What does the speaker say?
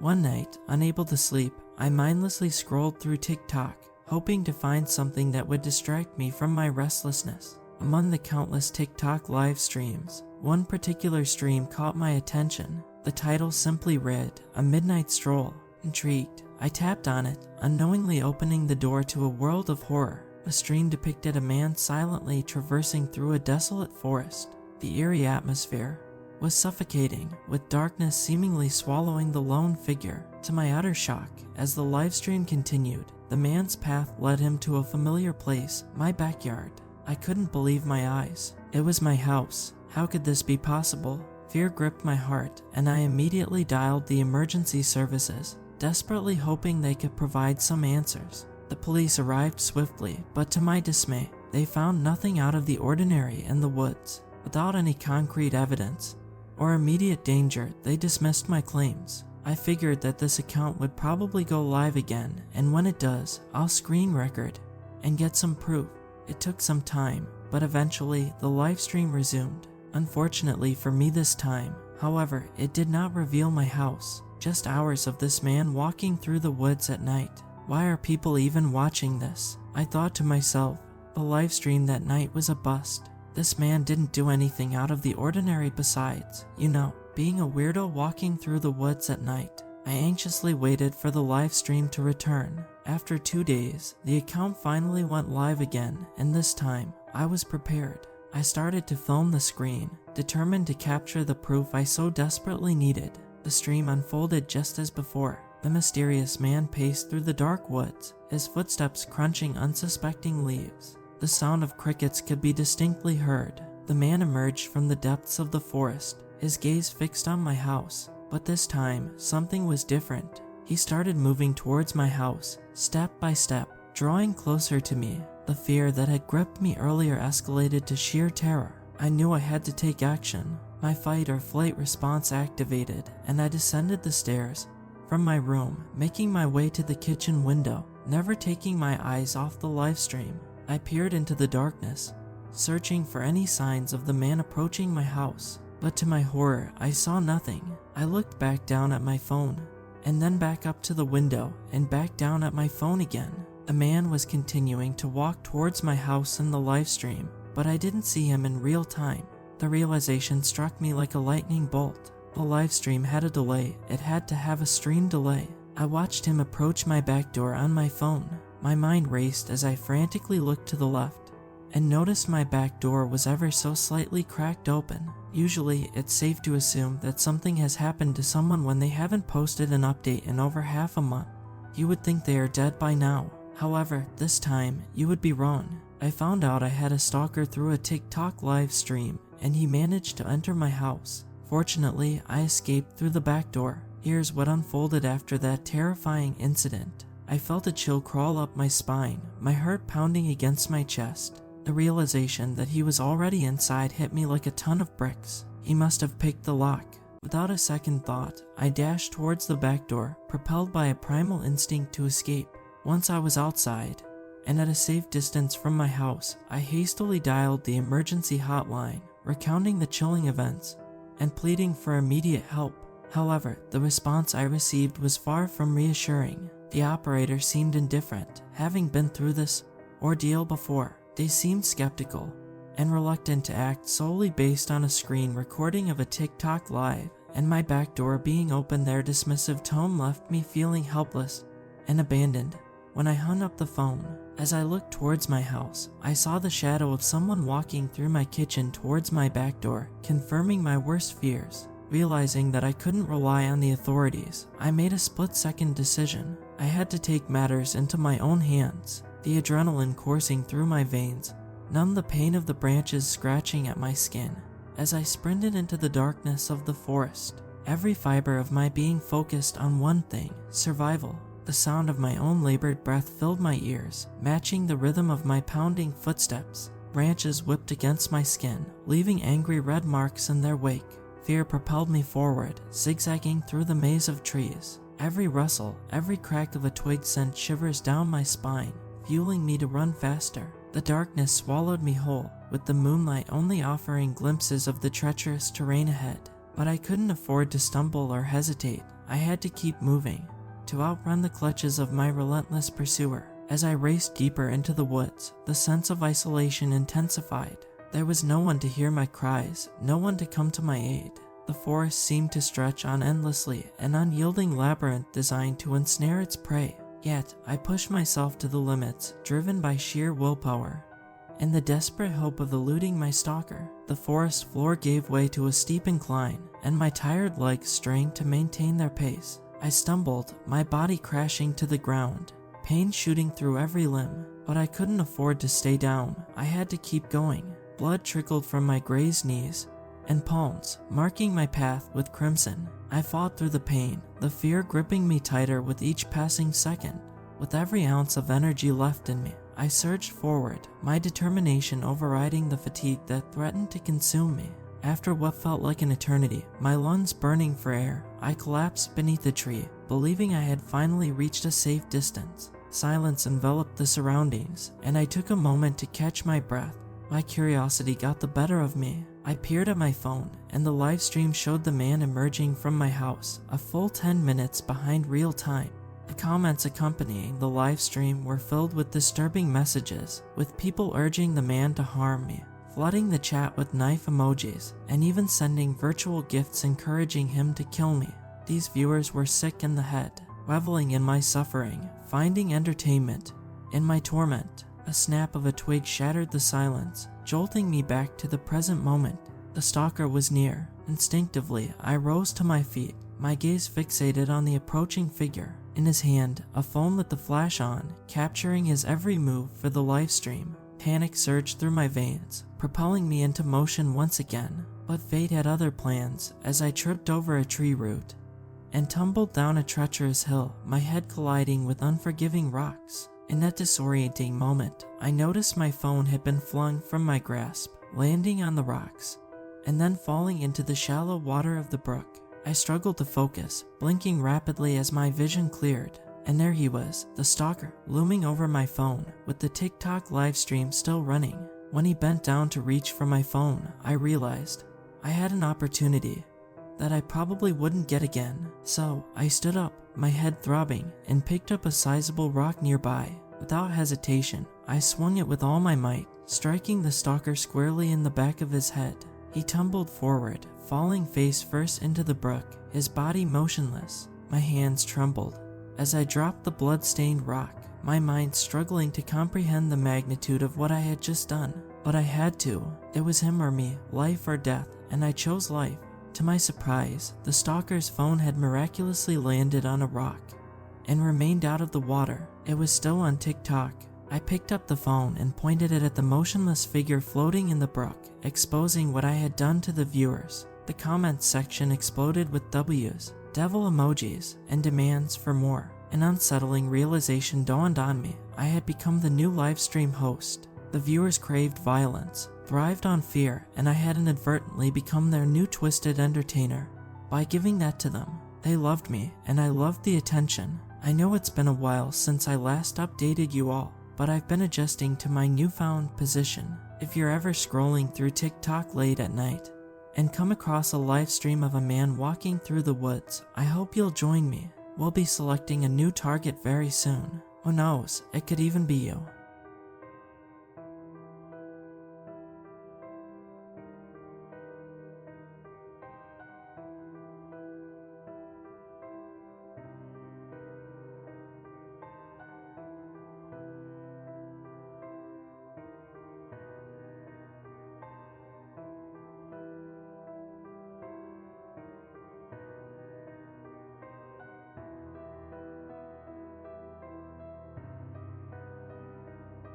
One night, unable to sleep, I mindlessly scrolled through TikTok, hoping to find something that would distract me from my restlessness. Among the countless TikTok live streams, one particular stream caught my attention. The title simply read, "A Midnight Stroll." Intrigued, I tapped on it, unknowingly opening the door to a world of horror. The stream depicted a man silently traversing through a desolate forest. The eerie atmosphere was suffocating, with darkness seemingly swallowing the lone figure. To my utter shock, as the livestream continued, the man's path led him to a familiar place, my backyard. I couldn't believe my eyes. It was my house. How could this be possible? Fear gripped my heart, and I immediately dialed the emergency services, desperately hoping they could provide some answers. The police arrived swiftly, but to my dismay, they found nothing out of the ordinary in the woods. Without any concrete evidence or immediate danger, they dismissed my claims. I figured that this account would probably go live again, and when it does, I'll screen record and get some proof. It took some time, but eventually the live stream resumed. Unfortunately for me this time, however, it did not reveal my house, just hours of this man walking through the woods at night. Why are people even watching this? I thought to myself. The live stream that night was a bust. This man didn't do anything out of the ordinary besides, being a weirdo walking through the woods at night. I anxiously waited for the live stream to return. After 2 days, the account finally went live again, and this time, I was prepared. I started to film the screen, determined to capture the proof I so desperately needed. The stream unfolded just as before. The mysterious man paced through the dark woods, his footsteps crunching unsuspecting leaves. The sound of crickets could be distinctly heard. The man emerged from the depths of the forest, his gaze fixed on my house. But this time, something was different. He started moving towards my house, step by step, drawing closer to me. The fear that had gripped me earlier escalated to sheer terror. I knew I had to take action. My fight or flight response activated, and I descended the stairs from my room, making my way to the kitchen window, never taking my eyes off the live stream. I peered into the darkness, searching for any signs of the man approaching my house. But to my horror, I saw nothing. I looked back down at my phone, and then back up to the window, and back down at my phone again. The man was continuing to walk towards my house in the live stream, but I didn't see him in real time. The realization struck me like a lightning bolt. The live stream had a delay. It had to have a stream delay. I watched him approach my back door on my phone. My mind raced as I frantically looked to the left and noticed my back door was ever so slightly cracked open. Usually, it's safe to assume that something has happened to someone when they haven't posted an update in over half a month. You would think they are dead by now. However, this time, you would be wrong. I found out I had a stalker through a TikTok live stream, and he managed to enter my house. Fortunately, I escaped through the back door. Here's what unfolded after that terrifying incident. I felt a chill crawl up my spine, my heart pounding against my chest. The realization that he was already inside hit me like a ton of bricks. He must have picked the lock. Without a second thought, I dashed towards the back door, propelled by a primal instinct to escape. Once I was outside, and at a safe distance from my house, I hastily dialed the emergency hotline, recounting the chilling events and pleading for immediate help. However, the response I received was far from reassuring. The operator seemed indifferent, having been through this ordeal before. They seemed skeptical and reluctant to act solely based on a screen recording of a TikTok live, and my back door being open. Their dismissive tone left me feeling helpless and abandoned. When I hung up the phone, as I looked towards my house, I saw the shadow of someone walking through my kitchen towards my back door, confirming my worst fears. Realizing that I couldn't rely on the authorities, I made a split-second decision. I had to take matters into my own hands. The adrenaline coursing through my veins numbed the pain of the branches scratching at my skin. As I sprinted into the darkness of the forest, every fiber of my being focused on one thing: survival. The sound of my own labored breath filled my ears, matching the rhythm of my pounding footsteps. Branches whipped against my skin, leaving angry red marks in their wake. Fear propelled me forward, zigzagging through the maze of trees. Every rustle, every crack of a twig sent shivers down my spine, fueling me to run faster. The darkness swallowed me whole, with the moonlight only offering glimpses of the treacherous terrain ahead. But I couldn't afford to stumble or hesitate. I had to keep moving to outrun the clutches of my relentless pursuer. As I raced deeper into the woods, the sense of isolation intensified. There was no one to hear my cries, no one to come to my aid. The forest seemed to stretch on endlessly, an unyielding labyrinth designed to ensnare its prey. Yet, I pushed myself to the limits, driven by sheer willpower. In the desperate hope of eluding my stalker, the forest floor gave way to a steep incline, and my tired legs strained to maintain their pace. I stumbled, my body crashing to the ground, pain shooting through every limb. But I couldn't afford to stay down. I had to keep going. Blood trickled from my grazed knees and palms, marking my path with crimson. I fought through the pain, the fear gripping me tighter with each passing second. With every ounce of energy left in me, I surged forward, my determination overriding the fatigue that threatened to consume me. After what felt like an eternity, my lungs burning for air, I collapsed beneath a tree, believing I had finally reached a safe distance. Silence enveloped the surroundings, and I took a moment to catch my breath. My curiosity got the better of me. I peered at my phone, and the live stream showed the man emerging from my house, a full 10 minutes behind real time. The comments accompanying the live stream were filled with disturbing messages, with people urging the man to harm me, flooding the chat with knife emojis, and even sending virtual gifts encouraging him to kill me. These viewers were sick in the head, reveling in my suffering, finding entertainment in my torment. A snap of a twig shattered the silence, jolting me back to the present moment. The stalker was near. Instinctively, I rose to my feet, my gaze fixated on the approaching figure. In his hand, a phone lit the flash on, capturing his every move for the live stream. Panic surged through my veins, propelling me into motion once again. But fate had other plans as I tripped over a tree root and tumbled down a treacherous hill, my head colliding with unforgiving rocks. In that disorienting moment, I noticed my phone had been flung from my grasp, landing on the rocks, and then falling into the shallow water of the brook. I struggled to focus, blinking rapidly as my vision cleared, and there he was, the stalker, looming over my phone, with the TikTok live stream still running. When he bent down to reach for my phone, I realized I had an opportunity that I probably wouldn't get again. So, I stood up, my head throbbing, and picked up a sizable rock nearby. Without hesitation, I swung it with all my might, striking the stalker squarely in the back of his head. He tumbled forward, falling face first into the brook, his body motionless. My hands trembled as I dropped the blood-stained rock, my mind struggling to comprehend the magnitude of what I had just done. But I had to. It was him or me, life or death, and I chose life. To my surprise, the stalker's phone had miraculously landed on a rock and remained out of the water. It was still on TikTok. I picked up the phone and pointed it at the motionless figure floating in the brook, exposing what I had done to the viewers. The comments section exploded with W's, devil emojis, and demands for more. An unsettling realization dawned on me. I had become the new livestream host. The viewers craved violence, thrived on fear, and I had inadvertently become their new twisted entertainer. By giving that to them, they loved me, and I loved the attention. I know it's been a while since I last updated you all, but I've been adjusting to my newfound position. If you're ever scrolling through TikTok late at night and come across a live stream of a man walking through the woods, I hope you'll join me. We'll be selecting a new target very soon. Who knows, it could even be you.